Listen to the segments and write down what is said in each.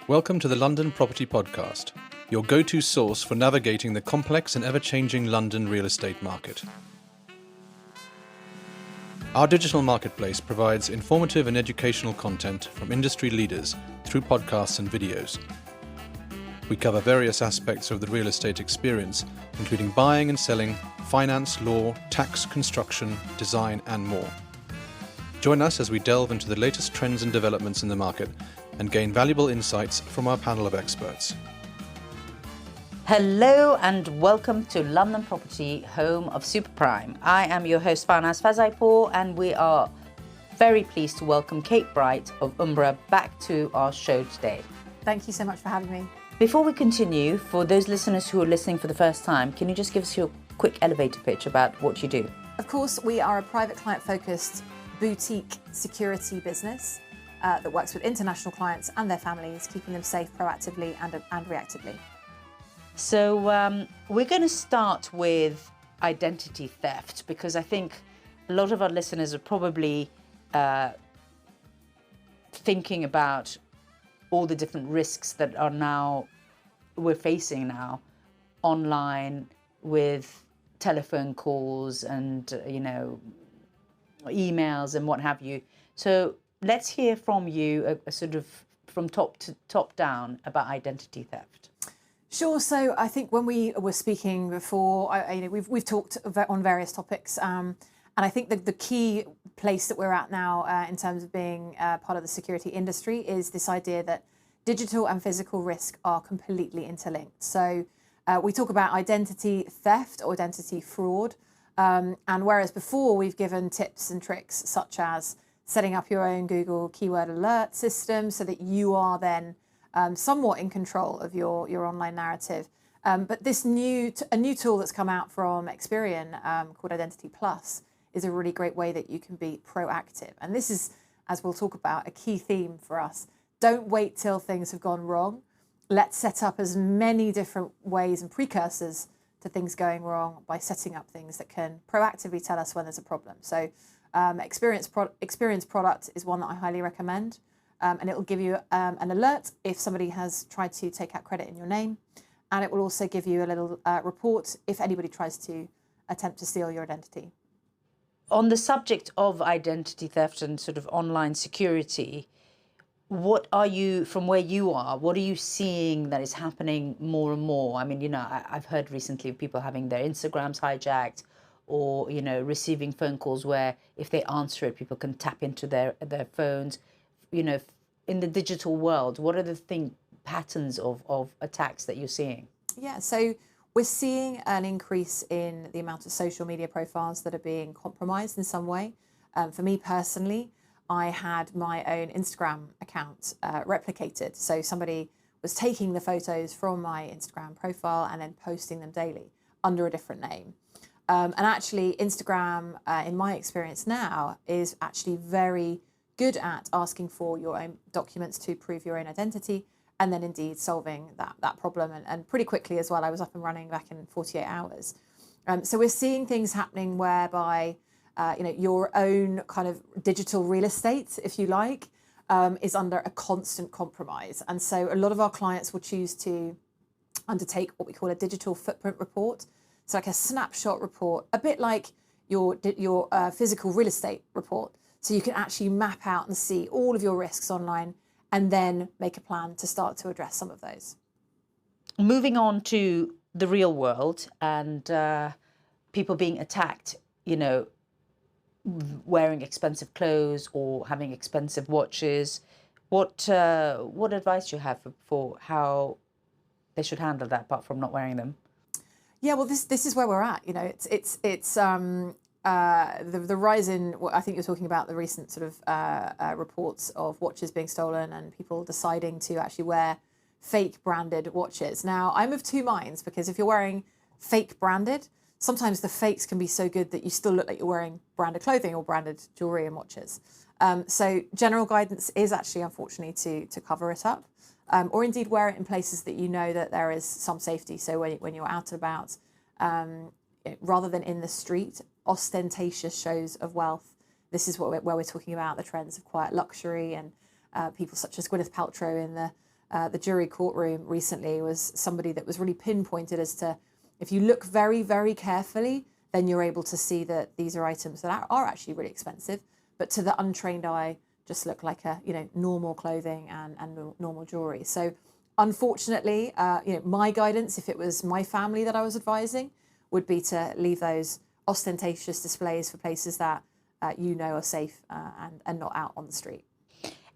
Welcome to the London Property Podcast, your go-to source for navigating the complex and ever-changing London real estate market. Our digital marketplace provides informative and educational content from industry leaders through podcasts and videos. We cover various aspects of the real estate experience, including buying and selling, finance, law, tax, construction, design, and more. Join us as we delve into the latest trends and developments in the market and gain valuable insights from our panel of experts. Hello and welcome to London Property, home of Super Prime. I am your host Farnaz Fazaipour, and we are very pleased to welcome Kate Bright of UMBRA back to our show today. Thank you so much for having me. Before we continue, for those listeners who are listening for the first time, can you just give us your quick elevator pitch about what you do? Of course, we are a private client-focused boutique security business that works with international clients and their families, keeping them safe proactively and reactively. So we're going to start with identity theft, because I think a lot of our listeners are probably thinking about all the different risks that we're facing now online with telephone calls and emails and what have you. So let's hear from you, a sort of from top down, about identity theft. Sure. So I think when we were speaking before, we've talked on various topics, and I think the key place that we're at now in terms of being part of the security industry is this idea that digital and physical risk are completely interlinked. So we talk about identity theft or identity fraud, and whereas before we've given tips and tricks such as setting up your own Google keyword alert system so that you are then somewhat in control of your online narrative. But a new tool that's come out from Experian called Identity Plus is a really great way that you can be proactive. And this is, as we'll talk about, a key theme for us. Don't wait till things have gone wrong. Let's set up as many different ways and precursors to things going wrong by setting up things that can proactively tell us when there's a problem. So Experian's product is one that I highly recommend. And it will give you an alert if somebody has tried to take out credit in your name. And it will also give you a little report if anybody tries to attempt to steal your identity. On the subject of identity theft and sort of online security, what are you, from where you are, what are you seeing that is happening more and more? I mean, I've heard recently of people having their Instagrams hijacked, or, receiving phone calls where if they answer it, people can tap into their phones. In the digital world, what are the patterns of attacks that you're seeing? Yeah, so we're seeing an increase in the amount of social media profiles that are being compromised in some way. For me personally, I had my own Instagram account replicated. So somebody was taking the photos from my Instagram profile and then posting them daily under a different name. And actually, Instagram, in my experience now, is actually very good at asking for your own documents to prove your own identity, and then indeed solving that problem, and pretty quickly as well. I was up and running back in 48 hours. So we're seeing things happening whereby your own kind of digital real estate, if you like, is under a constant compromise. And so a lot of our clients will choose to undertake what we call a digital footprint report. So like a snapshot report, a bit like your physical real estate report. So you can actually map out and see all of your risks online and then make a plan to start to address some of those. Moving on to the real world and people being attacked, wearing expensive clothes or having expensive watches. What advice do you have for how they should handle that, apart from not wearing them? Yeah, well, this is where we're at. It's the rise in, I think you're talking about the recent sort of reports of watches being stolen and people deciding to actually wear fake branded watches. Now, I'm of two minds, because if you're wearing fake branded, sometimes the fakes can be so good that you still look like you're wearing branded clothing or branded jewellery and watches. So general guidance is actually, unfortunately, to cover it up, or indeed wear it in places that you know that there is some safety. So when you're out and about, rather than in the street, ostentatious shows of wealth. This is where we're talking about the trends of quiet luxury and people such as Gwyneth Paltrow in the the jury courtroom recently was somebody that was really pinpointed as to, if you look very, very carefully, then you're able to see that these are items that are actually really expensive, but to the untrained eye just look like normal clothing and normal jewelry. So unfortunately, my guidance, if it was my family that I was advising, would be to leave those ostentatious displays for places that are safe and not out on the street.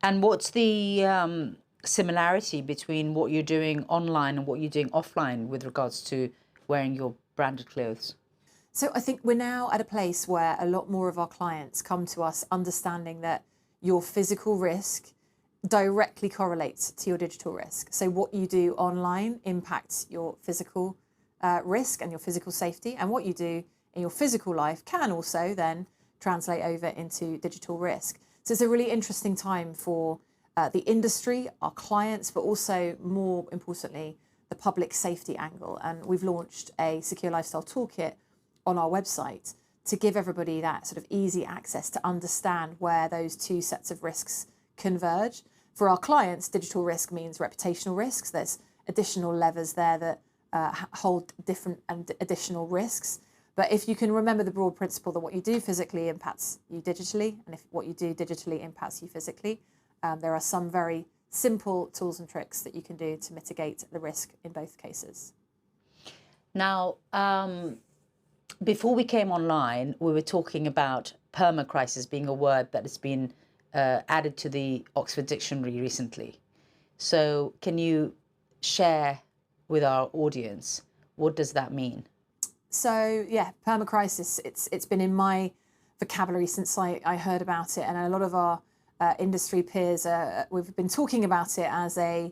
And what's the similarity between what you're doing online and what you're doing offline with regards to wearing your branded clothes? So I think we're now at a place where a lot more of our clients come to us understanding that your physical risk directly correlates to your digital risk. So what you do online impacts your physical risk and your physical safety, and what you do in your physical life can also then translate over into digital risk. So it's a really interesting time for the industry, our clients, but also more importantly, the public safety angle. And we've launched a secure lifestyle toolkit on our website to give everybody that sort of easy access to understand where those two sets of risks converge. For our clients, digital risk means reputational risks. There's additional levers there that hold different and additional risks. But if you can remember the broad principle that what you do physically impacts you digitally, and if what you do digitally impacts you physically, there are some very simple tools and tricks that you can do to mitigate the risk in both cases. Now, before we came online, we were talking about permacrisis being a word that has been added to the Oxford Dictionary recently. So can you share with our audience, what does that mean? So yeah, permacrisis, it's been in my vocabulary since I heard about it, and a lot of our industry peers, we've been talking about it as a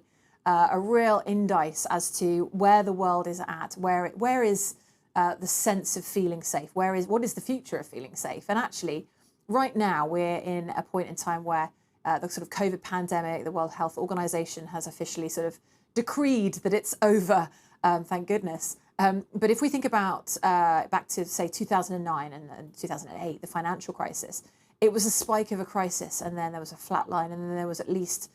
real indice as to where the world is at, where is the sense of feeling safe, what is the future of feeling safe. And actually, right now we're in a point in time where the sort of COVID pandemic, the World Health Organization has officially sort of decreed that it's over, thank goodness. But if we think about back to, say, 2009 and 2008, the financial crisis, it was a spike of a crisis, and then there was a flat line, and then there was, at least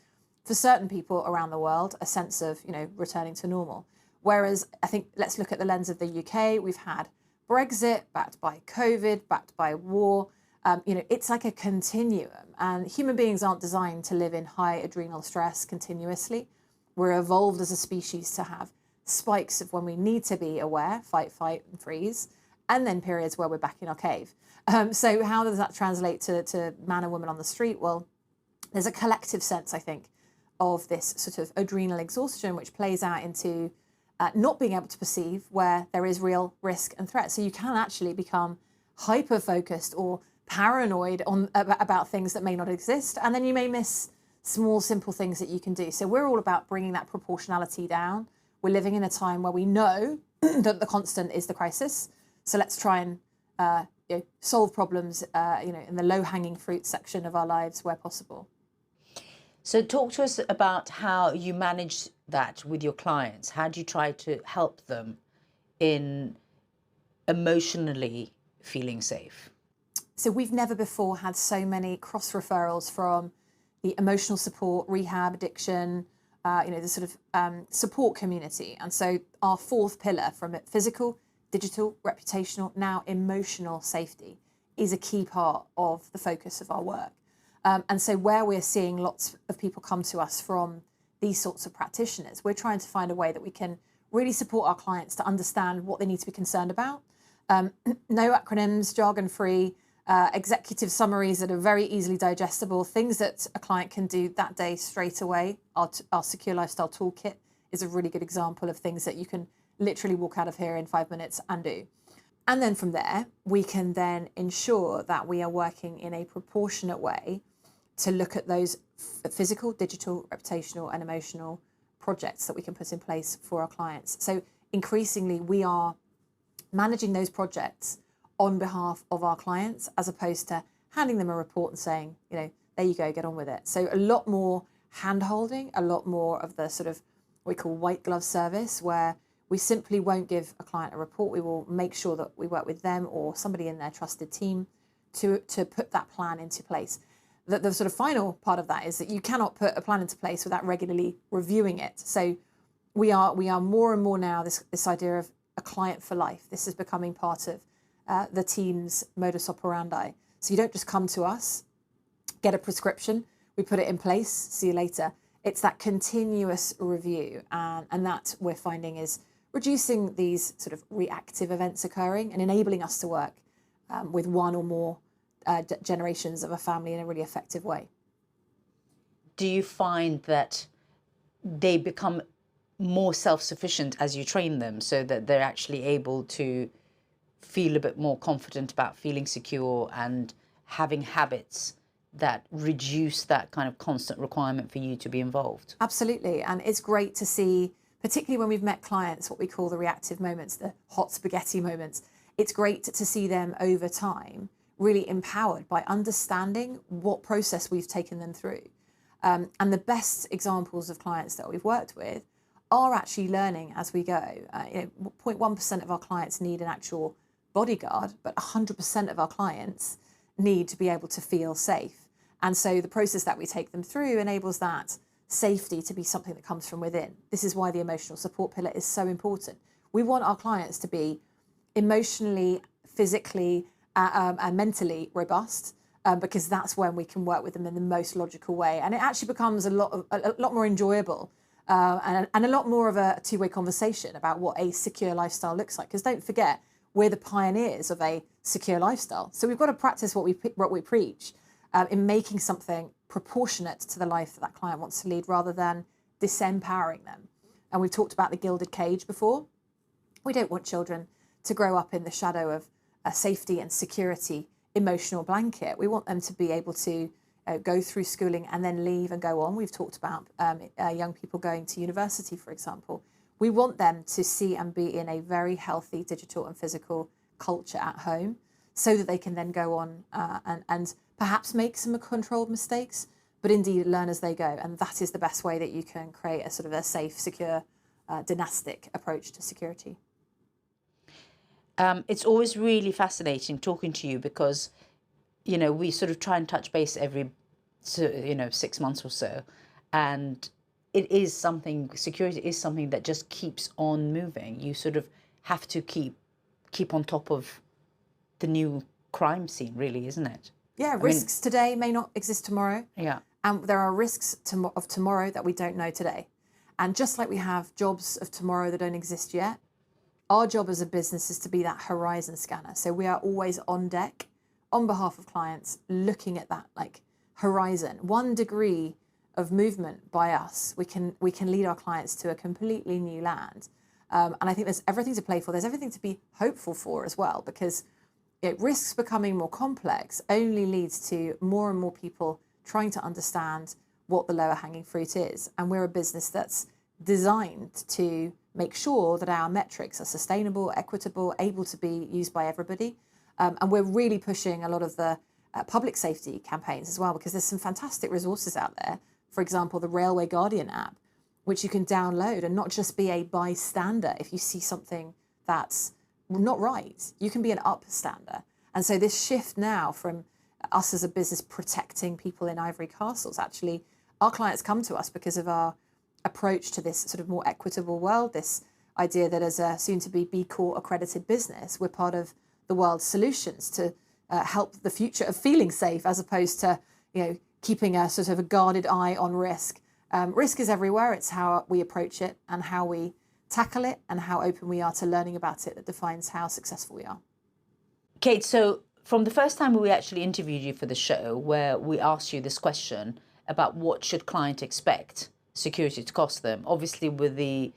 for certain people around the world, a sense of, returning to normal. Whereas I think, let's look at the lens of the UK. We've had Brexit, backed by COVID, backed by war. It's like a continuum, and human beings aren't designed to live in high adrenal stress continuously. We're evolved as a species to have spikes of when we need to be aware, fight, and freeze, and then periods where we're back in our cave. So how does that translate to man and woman on the street? Well, there's a collective sense, I think, of this sort of adrenal exhaustion, which plays out into not being able to perceive where there is real risk and threat. So you can actually become hyper-focused or paranoid about things that may not exist, and then you may miss small, simple things that you can do. So we're all about bringing that proportionality down. We're living in a time where we know that the constant is the crisis. So let's try and solve problems, in the low-hanging fruit section of our lives where possible. So talk to us about how you manage that with your clients. How do you try to help them in emotionally feeling safe? So we've never before had so many cross-referrals from the emotional support, rehab, addiction, the sort of support community. And so our fourth pillar, from it, physical, digital, reputational, now emotional safety, is a key part of the focus of our work. And so where we're seeing lots of people come to us from these sorts of practitioners, we're trying to find a way that we can really support our clients to understand what they need to be concerned about. No acronyms, jargon-free, executive summaries that are very easily digestible, things that a client can do that day straight away. Our Secure Lifestyle Toolkit is a really good example of things that you can literally walk out of here in 5 minutes and do. And then from there, we can then ensure that we are working in a proportionate way to look at those physical, digital, reputational and emotional projects that we can put in place for our clients. So increasingly, we are managing those projects on behalf of our clients, as opposed to handing them a report and saying, there you go, get on with it. So a lot more hand-holding, a lot more of the sort of what we call white glove service, where we simply won't give a client a report. We will make sure that we work with them or somebody in their trusted team to put that plan into place. the sort of final part of that is that you cannot put a plan into place without regularly reviewing it. So we are more and more now this idea of a client for life. This is becoming part of the team's modus operandi. So you don't just come to us, get a prescription, we put it in place, see you later. It's that continuous review, and that we're finding is reducing these sort of reactive events occurring and enabling us to work with one or more generations of a family in a really effective way. Do you find that they become more self-sufficient as you train them, so that they're actually able to feel a bit more confident about feeling secure and having habits that reduce that kind of constant requirement for you to be involved? Absolutely. And it's great to see, particularly when we've met clients, what we call the reactive moments, the hot spaghetti moments. It's great to see them over time really empowered by understanding what process we've taken them through. And the best examples of clients that we've worked with are actually learning as we go. 0.1% of our clients need an actual bodyguard, but 100% of our clients need to be able to feel safe. And so the process that we take them through enables that safety to be something that comes from within. This is why the emotional support pillar is so important. We want our clients to be emotionally, physically, and mentally robust, because that's when we can work with them in the most logical way. And it actually becomes a lot more enjoyable and a lot more of a two-way conversation about what a secure lifestyle looks like. Because don't forget, we're the pioneers of a secure lifestyle. So we've got to practice what we preach in making something proportionate to the life that client wants to lead, rather than disempowering them. And we've talked about the gilded cage before. We don't want children to grow up in the shadow of a safety and security emotional blanket. We want them to be able to go through schooling and then leave and go on. We've talked about young people going to university, for example. We want them to see and be in a very healthy digital and physical culture at home, so that they can then go on and perhaps make some controlled mistakes, but indeed learn as they go. And that is the best way that you can create a sort of a safe, secure, dynastic approach to security. It's always really fascinating talking to you, because, we sort of try and touch base every, 6 months or so. And it is something, security is something that just keeps on moving. You sort of have to keep on top of the new crime scene, really, isn't it? Yeah, risks today may not exist tomorrow. Yeah. And there are risks of tomorrow that we don't know today. And just like we have jobs of tomorrow that don't exist yet, our job as a business is to be that horizon scanner. So we are always on deck on behalf of clients, looking at that horizon. 1 degree of movement by us, we can lead our clients to a completely new land. And I think there's everything to play for. There's everything to be hopeful for as well, because risks becoming more complex only leads to more and more people trying to understand what the lower hanging fruit is. And we're a business that's designed to make sure that our metrics are sustainable, equitable, able to be used by everybody. And we're really pushing a lot of the public safety campaigns as well, because there's some fantastic resources out there. For example, the Railway Guardian app, which you can download and not just be a bystander if you see something that's not right. You can be an upstander. And so this shift now from us as a business protecting people in ivory castles, actually, our clients come to us because of our approach to this sort of more equitable world, this idea that as a soon-to-be B Corp accredited business, we're part of the world's solutions to help the future of feeling safe, as opposed to keeping a sort of a guarded eye on risk. Risk is everywhere. It's how we approach it and how we tackle it and how open we are to learning about it that defines how successful we are. Kate, so from the first time we actually interviewed you for the show, where we asked you this question about what should client expect security to cost them, obviously with the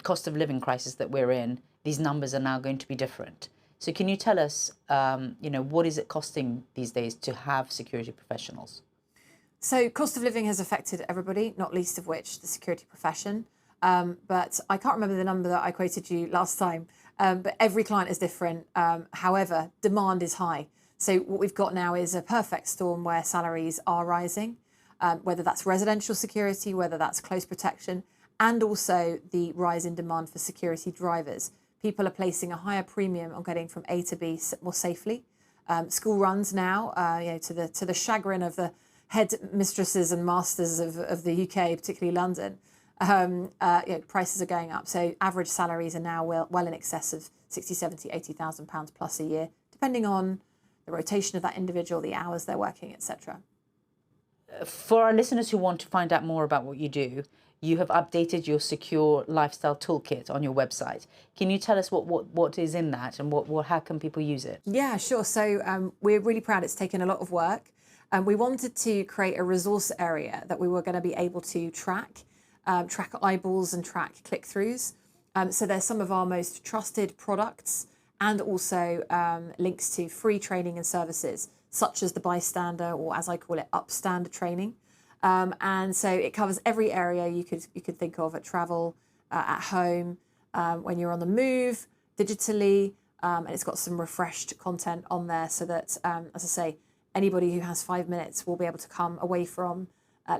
cost of living crisis that we're in, these numbers are now going to be different. So can you tell us, what is it costing these days to have security professionals? So cost of living has affected everybody, not least of which the security profession. But I can't remember the number that I quoted you last time, but every client is different. However, demand is high. So what we've got now is a perfect storm where salaries are rising, whether that's residential security, whether that's close protection, and also the rise in demand for security drivers. People are placing a higher premium on getting from A to B more safely. school runs now, to the chagrin of the head mistresses and masters of the UK, particularly London. Prices are going up. So average salaries are now well in excess of 60, 70, 80,000 pounds plus a year, depending on the rotation of that individual, the hours they're working, etc. For our listeners who want to find out more about what you do, you have updated your secure lifestyle toolkit on your website. Can you tell us what is in that and how can people use it? Yeah, sure. So we're really proud. It's taken a lot of work. We wanted to create a resource area that we were going to be able to track eyeballs and track click-throughs. So there's some of our most trusted products and also links to free training and services, such as the bystander, or as I call it, upstander training. And so it covers every area you could think of: at travel, at home, when you're on the move, digitally, and it's got some refreshed content on there so that, as I say, anybody who has 5 minutes will be able to come away from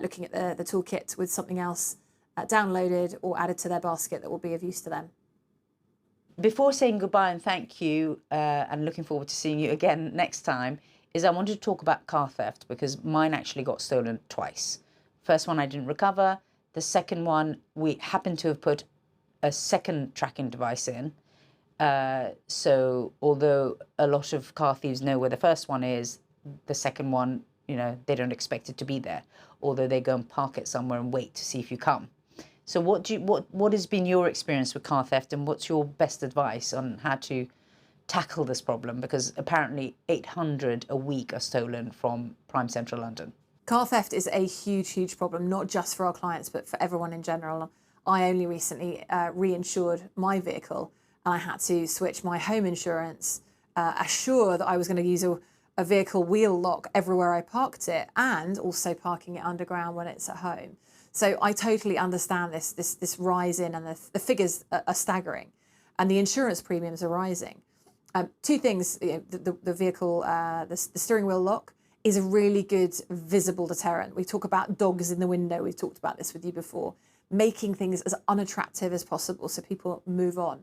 looking at the toolkit with something else downloaded or added to their basket that will be of use to them. Before saying goodbye and thank you, and looking forward to seeing you again next time, I wanted to talk about car theft, because mine actually got stolen twice. First one I didn't recover. The second one, we happened to have put a second tracking device in. So although a lot of car thieves know where the first one is, the second one, they don't expect it to be there, although they go and park it somewhere and wait to see if you come. So what has been your experience with car theft, and what's your best advice on how to tackle this problem? Because apparently 800 a week are stolen from prime central London. Car theft is a huge problem, not just for our clients, but for everyone in general. I only recently reinsured my vehicle, and I had to switch my home insurance, assure that I was going to use a vehicle wheel lock everywhere I parked it, and also parking it underground when it's at home. So I totally understand this rise in, and the figures are staggering, and the insurance premiums are rising. Two things: the vehicle, the steering wheel lock is a really good visible deterrent. We talk about dogs in the window. We've talked about this with you before, making things as unattractive as possible so people move on.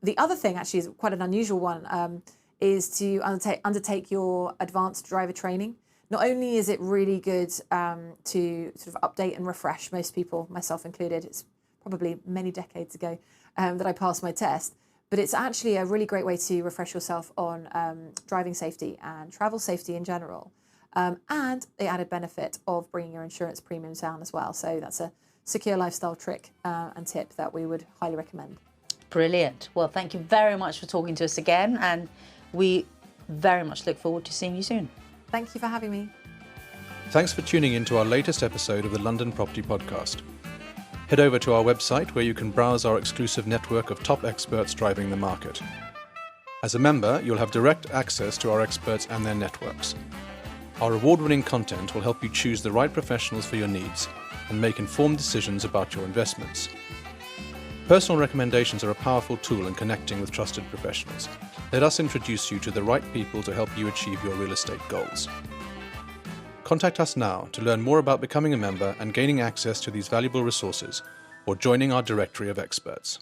The other thing, actually, is quite an unusual one, is to undertake your advanced driver training. Not only is it really good to sort of update and refresh most people, myself included, it's probably many decades ago that I passed my test, but it's actually a really great way to refresh yourself on driving safety and travel safety in general, and the added benefit of bringing your insurance premiums down as well. So that's a secure lifestyle trick and tip that we would highly recommend. Brilliant. Well, thank you very much for talking to us again, and we very much look forward to seeing you soon. Thank you for having me. Thanks for tuning in to our latest episode of the London Property Podcast. Head over to our website where you can browse our exclusive network of top experts driving the market. As a member, you'll have direct access to our experts and their networks. Our award-winning content will help you choose the right professionals for your needs and make informed decisions about your investments. Personal recommendations are a powerful tool in connecting with trusted professionals. Let us introduce you to the right people to help you achieve your real estate goals. Contact us now to learn more about becoming a member and gaining access to these valuable resources, or joining our directory of experts.